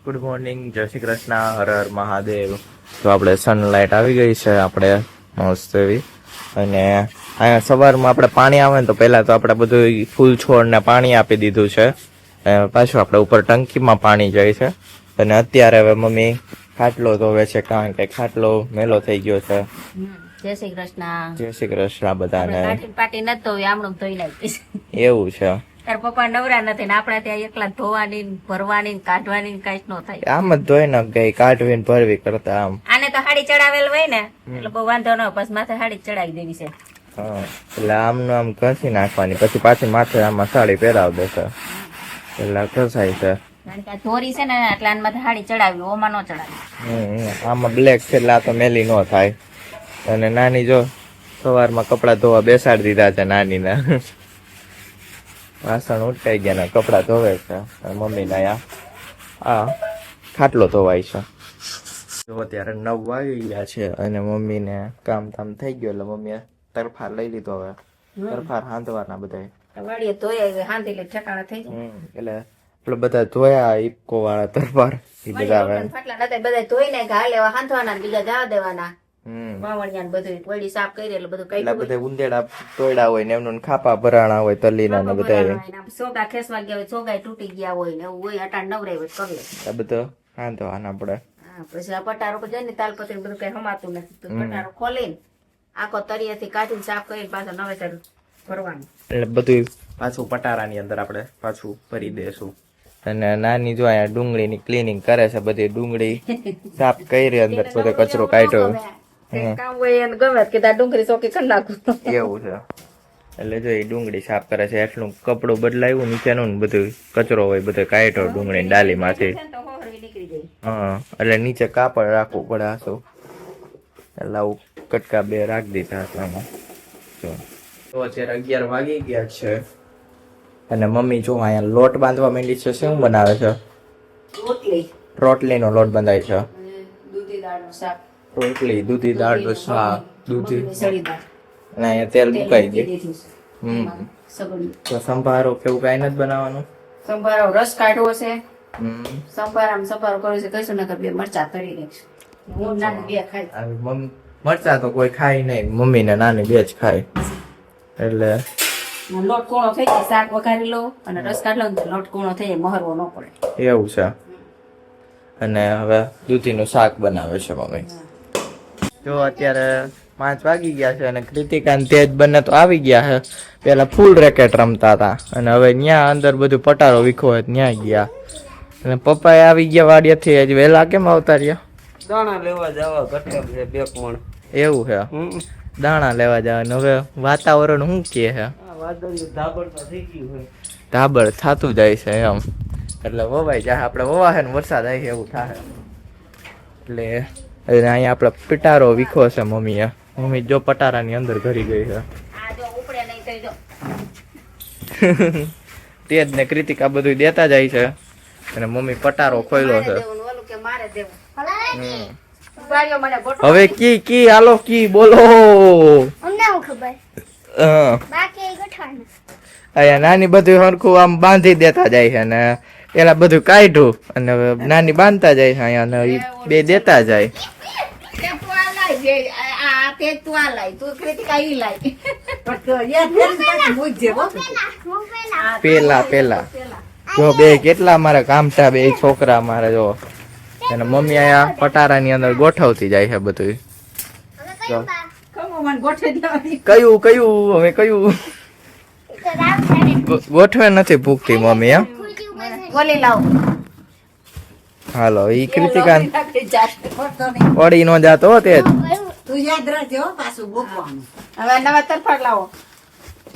Good morning, જય શ્રી કૃષ્ણ, હર હર મહાદેવ. તો આપણે સનલાઇટ આવી ગઈ છે આપણે મસ્ત એવી. અને અહીંયા સવારમાં આપણે પાણી આવે ને તો પહેલા તો આપણે બધું ફૂલ છોડને પાણી આપી દીધું છે. પાછું આપણે ઉપર ટંકીમાં પાણી જાય છે. અને અત્યારે હવે મમ્મી ખાટલો ધોવે છે કારણ કે ખાટલો મેલો થઈ ગયો છે. જય શ્રી કૃષ્ણ. જય શ્રી કૃષ્ણ બધાને. પાટી નથી ધોવી, આમણું ધોઈ નાખીશ. એવું છે. તાર પપ્પા નવરા નથી ને આપણે ત્યાં એકલા ધોવાની ભરવાની કાઢવાની કઈ ન થાય. આમ જ ધોઈ નાખ ગઈ, કાઢવી ને ભરવી કરતા આમ. આને તો હાડી ચડાવેલ હોય ને એટલે બહુ વાંધો ન હોય, પછી માથે હાડી ચડાવી દેવી છે. હા, એટલે આમનું આમ ઘસી નાખવાની, પછી પાછી માથે આમાં સાડી પહેરાવ દેશે એટલે ઘસાય છે. કારણ કે આ ધોરી છે ને એટલે આને માથે હાડી ચડાવી, ઓમાં ન ચડાવી. આમાં બ્લેક છે એટલે આ તો મેલી ન થાય. અને નાની જો સવારમાં કપડા ધોવા બેસાડી દીધા છે નાનીને. વાસણ ઉટકાઈ ગયા ને કપડા ધોવે છે. મમ્મી ના આ ખાટલો ધોવાય છે. જો અત્યારે 9 વાગી ગયા છે અને મમ્મી ને કામ તામ થઈ ગયું એટલે મમ્મીએ તરફાર લઈ લીધો. હવે તરફાર હાંધવાના બધા વાડીએ ધોયા હાંધી લે ઠેકાણા થઈ જાય. એટલે આપણે બધા ધોયા ઇપકો વાળા તરફાર એ બધા હવે ફાટલા નતા બધા ધોઈ ને ઘા લેવા હાંધવાના બીજા જવા દેવાના. વાવણિયા બધું વળી સાફ કરી એટલે બધું કઈ બધા ઉંદેડા તોડ્યા હોય ને એમનું ખાપા ભરાણા હોય તલીના ને બધા સોગા ખેસવા ગયા હોય, સોગા તૂટી ગયા હોય ને એવું હોય, અટાણ નવરાય હોય કરી લે. આ બધું હાંધવાના પડે. પછી આ પટારો પર જઈને તાલપત્રી બધું કઈ હમાતું નથી તો પટારો ખોલીને આખો તળિયેથી કાઢીને સાફ કરીને પાછો નવેસર ભરવાનું. એટલે બધું પાછું પટારાની અંદર આપણે પાછું ભરી દેશું. અને નાની જો અહીંયા ડુંગળીની ક્લીનિંગ કરે છે. બધી ડુંગળી સાફ કરી અંદર બધો કચરો કાઢ્યો. કામ હોય એને ગમે કે ડુંગળી ચોકી કરી નાખું એવું છે. એટલે જો એ ડુંગળી સાફ કરે છે. એટલું કપડું બદલાયું નીચેનું ને બધું કચરો હોય બધો કાઢ્યો ડુંગળી ડાલીમાંથી. હા, એટલે નીચે કાપડ રાખવું પડે. આશું એટલે આવું કટકા 2 રાખી દીધા હતા આમાં. તો અત્યારે 11 વાગી ગયા છે અને મમ્મી જો અહીંયા લોટ બાંધવા માંડી છે. શું બનાવે છે? રોટલીનો લોટ બંધાય છે. દૂધી દાળનું શાક. રોટલી, દૂધી દાળનું શાક, દૂધી અને અહીંયા તેલ મુકાઈ દે. તો સંભારો કેવું કઈ નથી બનાવવાનું? સંભારો રસ કાઢવો છે. સંભારો કર્યો છે. કહીશું ને કે 2 મરચા તળી નાખીશું. હું નાની 2 ખાઈ. મરચા તો કોઈ ખાય નહીં, મમ્મી ને નાની 2 જ ખાય. એટલે લોટ કોણો થઈ જાય, શાક વઘારી લો અને રસ કાઢ લો, લોટ કોણો થઈ જાય, મહરવો ન પડે. એવું છે. અને હવે દૂધીનું શાક બનાવે છે મમ્મી. જો અત્યારે 5 વાગી ગયા છે અને કૃતિકા ને તેજ બંને તો આવી ગયા છે. પેલા ફૂલ રેકેટ રમતા હતા અને હવે ન્યા અંદર બધું પટારો વીખો હોય ત્યાં ગયા. અને પપ્પા આવી ગયા વાડિયાથી. હજી વહેલા કેમ આવતા રહ્યા? દાણા લેવા જવા ઘટક છે 2 કોણ. એવું છે. દાણા લેવા જવા. હવે વાતાવરણ શું કે છે? ધાબળ તો થઈ ગયું હોય, ધાબળ થતું જાય છે એમ. એટલે વવાઈ જાય. આપણે વવા છે ને વરસાદ આવી એવું થાય. એટલે અહીંયા આપણે પટારો વીખો છે મમ્મીએ. મમ્મી જો પટારાની અંદર ઘરી ગઈ છે. તેજ ને કૃતિકા બધું દેતા જાય છે અને મમ્મી પટારો ખોલ્યો છે. હવે કી હાલો કી બોલો. અહીંયા નાની બધું હરખું આમ બાંધી દેતા જાય છે ને પેલા બધું કાઢ્યું અને હવે નાની બાંધતા જાય છે. અહીંયા 2 દેતા જાય. પેલા જો 2 કેટલા મારા કામટા 2 છોકરા મારે જો. અને મમ્મી અહીંયા પટારાની અંદર ગોઠવતી જાય છે બધું. કયું હવે કયું ગોઠવે નથી ભૂખતી મમ્મી. હાલો ઈ કૃતિકા પડી નો જાતો તે.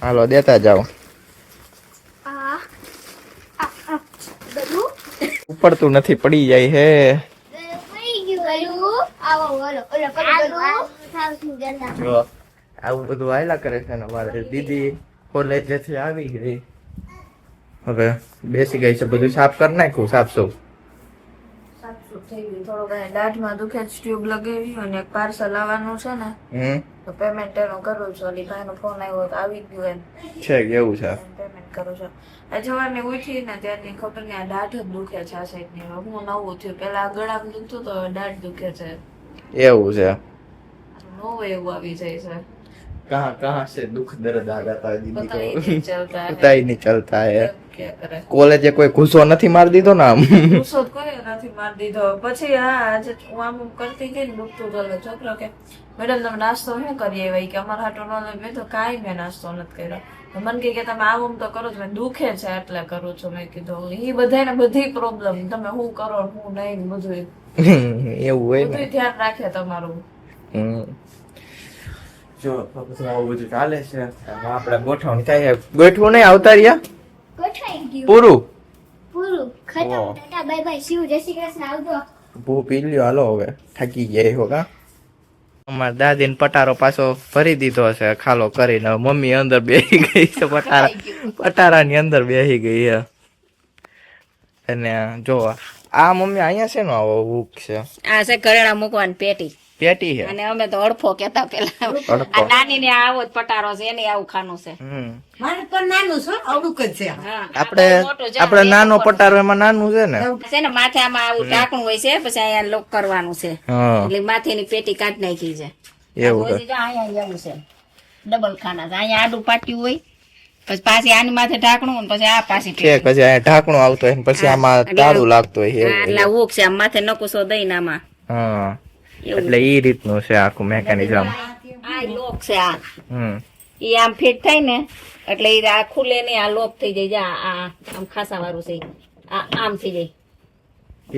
હાલો દેતા જાઓ. ઉપડતું નથી, પડી જાય હે. આવું બધું હાયલા કરે છે ને મારે દીદી કોલેજેથી આવી ગઈ. હવે બેસી ગઈ છે. બધું સાફ કરી નાખ્યું. સાફ થઈ ગયું થોડુંક અહીંયા દાઢમાં દુખે જ ટ્યુબ લગાવી અને એક પાર્સલ આવવાનું છે ને તો પેમેન્ટ એનું કરું છું. ઓલી ભાઈનો ફોન આવ્યો તો આવી જ ગયું એમ છે કેવું છે પેમેન્ટ કરું છું. આ સવારની ઉઠી ને ત્યાંની ખબર નહીં આ દાઢ જ દુખે છે આ સાઈડ ની. હું નવું થયું પેલા આ ગળામાં દુખતું તો હવે દાઢ દુખે છે. એવું છે નવું એવું આવી જાય છે. कहाँ से दुख दर्द आ जाता है दीदी पता ही को नहीं चलता है. पता ही नहीं चलता है क्या करे કોલેજે કોઈ ઘૂસો નથી મારી દીધો ને આમ ગુસ્સો તો કોઈ નથી મારી દીધો. પછી હા આજે હું આમ કરતી ગઈ ને દુખતું તો એટલે છોકરો કે મેડમ તમે નાસ્તો શું કરીએ ભાઈ કે અમારા હાટો ન લે. મેં તો કાંઈ મેં નાસ્તો નથી કર્યો. તો મને કહે કે તમે આમ તો કરો છો. મેં દુખે છે એટલે કરું છું. મેં કીધું એ બધાને બધી પ્રોબ્લેમ તમે શું કરો ને શું નહીં ને બધું એવું હોય ને બધું ધ્યાન રાખે તમારું. જો પછી આવું બધું ચાલે છે આપણે ગોઠવણી થાય છે. ગોઠવું નહીં આવતા રહ્યા ગોઠવાઈ ગયું પૂરું પૂરું ખતમ. વાહ. ટાટા બાય બાય શિવ જય શ્રી કૃષ્ણ આવજો. ભૂ પી લ્યો હાલો હવે થાકી ગયા હો કા અમારા દાદીને પટારો પાછો ભરી દીધો છે ખાલો કરીને. હવે મમ્મી અંદર બેસી ગઈ છે પટારાની અંદર બેસી ગઈ છે. અને જો આ મમ્મી અહીંયા છે ને આવો હુક છે આ છે ઘરેણા મૂકવાની પેટી પેટી છે અને અમે તો અડફો કેતા પેલા. આ નાની ને આવો જ પટારો છે એને આવું ખાનું છે. મારે પણ નાનું છે અવડુંક જ છે. હા આપણે નાનો પટારો એમાં નાનું છે ને છે ને માથે આમાં આવું ઢાંકણું હોય છે પછી અહીંયા લોક કરવાનું છે હા એટલે માથેની પેટી કાઢી નાખી છે. એવું આ પછી જો અહીંયા એવું છે ડબલ ખાના છે. અહીંયા આડું પાટ્યું હોય પછી પાછી આની માથે ઢાંકણું અને પછી આ પાછી છે પછી અહીંયા ઢાંકણું આવતું હોય ને પછી આમાં તાળું લાગતું હોય હા, એવું. એટલે હુક છે આમ માથે નકુસો દઈને આમાં હા એવું. એટલે ઈ રીતનું છે આખું મેકેનિઝમ. આ લોક છે આ હમ ઈ આમ ફિટ થાય ને એટલે ઈ આ ખુલે નહીં આ લોક થઈ જાય. જા આ આમ ખાસા વાળું છે આ આમ થઈ જાય.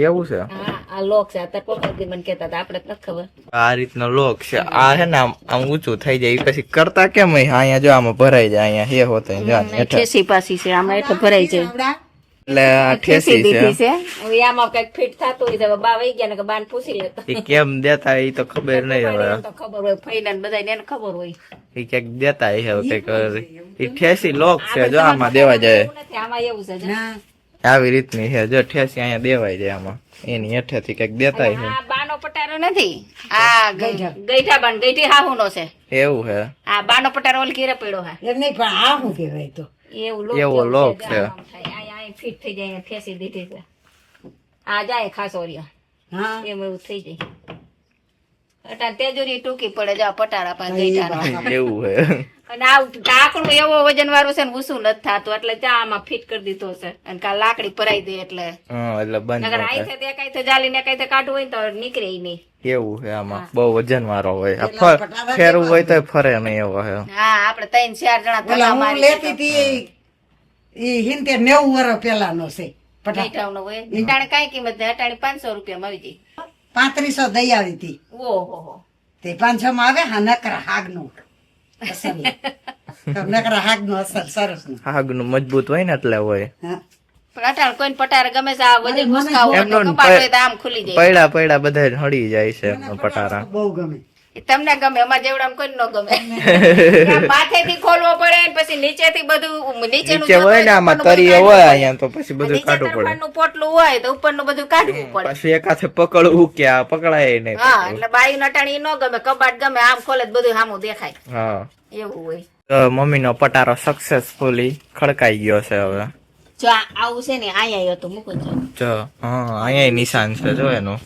એવું છે હા આ લોક છે. અત્યારે પપ્પા મને કહેતા હતા આપણે નથી ખબર. આ રીતનો લોક છે. આ છે ને આમ ઊંચું થઈ જાય ઈ પછી કરતા કેમ હોય? અહીંયા જો આમાં ભરાઈ જાય અહીંયા હે હોતા જો આને હેઠળ. ઠેસી પાસી છે આમાં હેઠળ ભરાઈ જાય. એટલે આ ઠેસી ઠેસી દીધી છે છે. હવે આમાં કઈક ફિટ થતું હોય તો બા વહી ગયા ને કે બાને પૂછી લેતો. ઈ કેમ દેતા ઈ તો ખબર નહીં હવે. એને તો ખબર હોય ફઈના ને બધાને એને ખબર હોય. ઈ ક્યાંક દેતા હશે કઈક. ઈ ઠેસી લોક છે જો આમાં દેવા જાય એવું નથી, આમાં એવું છે જો. આવી રીતની છે જો ઠેસી અહીંયા દેવાય જાય આમાં એની હેઠેથી કઈક દેતા છે. આ બાનો પટારો નથી આ ગઈઠા બાન ગઈઠી હાહુનો છે. એવું છે આ બાનો પટારો ઓલ કીરે પડ્યો હા એમ નહીં પણ આ શું કહેવાય તો એવું લોક એવો જેવું લોક છે. છે. આમ થાય. અહીંયા ફિટ થઈ જાય અહીંયા ઠેસી દીધી છે. આ જાય ખાસો રહ્યો હા એમ એવું થઈ જાય. અટાણ તેજોરી ટૂંકી પડે જો આ પટારા પાસે ગઈઠાનો. એવું છે અને આ ઢાંકણું એવો વજન વાળું છે ને ઊંચું નથી થતું એટલે ચા આમાં ફિટ કરી દીધો છે. અને કા લાકડી ભરાઈ દે એટલે હા એટલે બંધ નગર ન આઈ થાય. છે કઈ જાલી ને કઈ કાઢવું હોય ને તો નીકળે ઈ નહીં. એવું છે આમાં બહુ વજન વાળો હોય. આ ફેરવું હોય તો ફરે નહીં એવો છે. હા આપણે 3-4 જણા ઓલા તલા હું મારી લેતી હતી ઈ 70-90 વર્ષ પેલાનો છે પટા ગઈઠાનો હોય અટાણે કઈ કિંમત નહીં. અટાણે 500 રૂપિયા આવી જાય. 3500 દઈ આવી હતી ઓહો તે 500 માં આવે હા નકરા હાગનું અસર નકરા હાગનું અસર સરસ નું આગનું મજબૂત હોય ને એટલે હોય. હા પણ અટાણે કોઈ પટારે ગમે છે આ વજન મુસ્કાવો હોય તો એમનો કપાટ હોય તો આમ ખુલી જાય. પૈડા બધા હળી જાય છે એમનો પટારા. બહુ ગમે એ તમને ગમે અમારે જેવડા કોઈ ન ગમે. માથેથી ખોલવો પડે ને પછી નીચેથી બધું નીચેનું નીચે હોય ને આમાં તરીએ હોય અહીંયા તો પછી બધું નીચે કાઢવું પડે. તરફાણનું પોટલું હોય તો ઉપરનું બધું કાઢવું પડે. પછી એક હાથે પકડવું કે આ પકડાય નહીં. હા એટલે બાયું નટાણી ન ગમે કબાટ ગમે આમ ખોલે તો બધું સામું દેખાય હા એવું હોય. તો મમ્મીનો પટારો સક્સેસફુલી ખડકાઈ ગયો છે હવે. જો આવું છે ને અહીંયા હતું મૂકો છો. જો હા અહીંયા નિશાન છે જો એનું.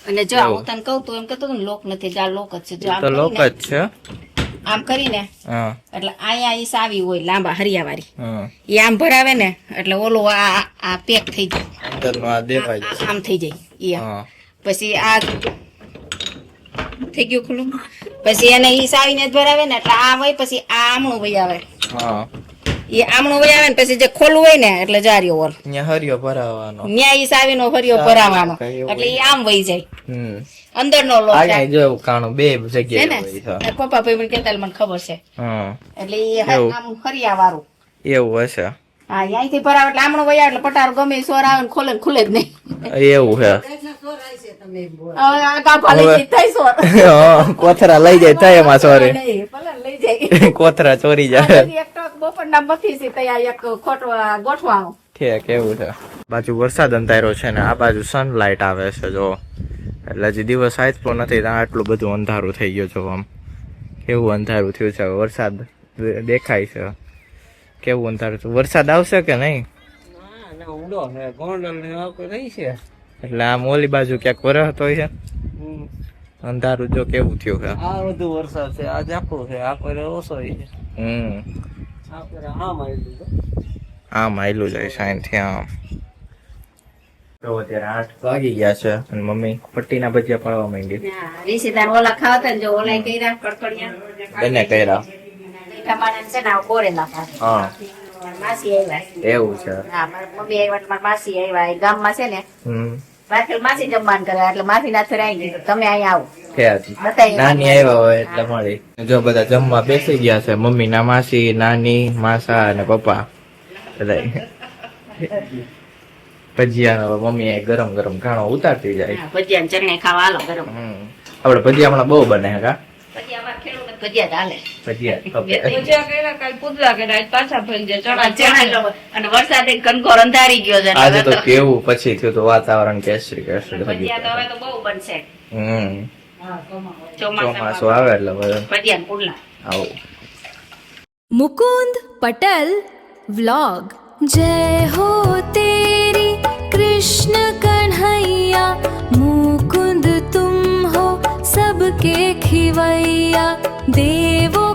અને જો હું તને કહું તું એમ કહેતો લોક નથી જો આ લોક જ છે. જો આમ તો લોક કરીને- જ છે. આમ કરીને હા એટલે અહીંયા ઈ સાવી હોય લાંબા હરિયાવાળી હા એ આમ ભરાવે ને એટલે ઓલું આ પેક થઈ જાય. અંદરનું આ દેખાય છે. આમ થઈ જાય ઈ આમ. હા પછી આ થઈ ગયું ખુલ્લું પછી એને ઈ સાવીને જ ભરાવે ને એટલે આ હોય પછી આ આમણું વહી આવે. હા એ આમણું વહી આવે ને પછી જે ખોલવું હોય ને એટલે જાર્યો ઓલ અહીંયા હરિયો ભરાવાનો. ન્યા ઈ સાવીનો હરિયો ભરાવાનો કઈ એવું એટલે ઈ આમ વહી જાય હમ અંદરનો લોક અહીંયા જો એવું કાણું બે છે જગ્યાએ ને હોય છે. પપ્પા ભાઈ મને કહેતા મને ખબર છે હા એટલે ઈ એવું. આમ હરિયા વાળું એવું હશે. હા અહીંથી ભરાવે એટલે આમણું વહી આવે એટલે પટારો ગમે ઈ સોર આવે ને ખોલે ને ખુલે જ નહીં. એવું છે. તમે એમ બોલો. હવે આ ગાભા લઈ જાય થાય સોર. હા, કોથરા લઈ જાય થાય એમાં સોરી. નહીં, ભલે ને લઈ જાય. કોથરા ચોરી આ જાય. બધી એક ટોક બપોરના મથી છે ત્યાં એક ખોટવા ગોઠવાનું ઠીક એવું છે. બાજુ વરસાદ અંધાર્યો છે ને આ બાજુ સનલાઇટ આવે છે જો, એટલે હજી દિવસ આથલો નથી ત્યાં આટલું બધું અંધારું થઈ ગયું જો. આમ કેવું અંધારું થયું છે, હવે વરસાદ દેખાય છે. કેવું અંધારું છે, વરસાદ આવશે કે નહીં? ના ઊંડો છે, ગોંડલ ને આખું રહી છે. એટલે આમ ઓલી બાજુ ક્યાંક વરસતો હોય છે. અંધારું જો કેવું થયું છે. આ બધું વરસાદ છે, આ ઝાખું છે, આ કોઈ ઓછો છે. આ કોઈ આમ આવી દીધો. આમ આયલું જાય સાઈનથી આમ. તો અત્યારે 8 વાગી ગયા છે અને મમ્મી પટ્ટીના ભજીયા પાડવા માંડી. રીસીદાર ઓલા ખાવતા ને જો ઓલા કર્યા કડકડિયા એને કર્યા. ટમાટર છે ને કોરેલા પાછા હા માસી આવ્યા એવું છે. હા મારા મમ્મી આવ્યા એટલે મારા માસી આવ્યા એ ગામમાં છે ને બાકી માસી જમવાનું કરે એટલે માસી ના થોડા આવી ગયું તમે અહીંયા આવો બતાવી નાની આવ્યા હોય એટલે મળી. જો બધા જમવા બેસી ગયા છે, મમ્મી ના માસી, નાની, માસા અને પપ્પા બધા. ભજીયા મમ્મી ગરમ ગરમ ઘાણો ઉતારતી જાય. ભજીયા ચટણી ખાવા હાલો ગરમ આપડે ભજીયા હમણાં બહુ બને હે કા? ભજીયા અમારે ખેડૂત ભજીયા ચાલે ભજીયા ભજીયા કર્યા, કાલ પુદલા કર્યા, આજ પાછા ફરી જાય ચણા. અને વરસાદ કનકોર અંધારી ગયો છે આજે તો કેવું પછી થયું તો વાતાવરણ કેસરી કેસરી થઈ ભજીયા તો ગયું. હવે તો બહુ બનશે ચોમાસું ચોમાસા આવે એટલે બધું ભજીયા ને પુડલા આવું. मुकुंद पटल व्लॉग जय हो तेरी कृष्ण कन्हैया मुकुंद तुम हो सबके खिवैया देवो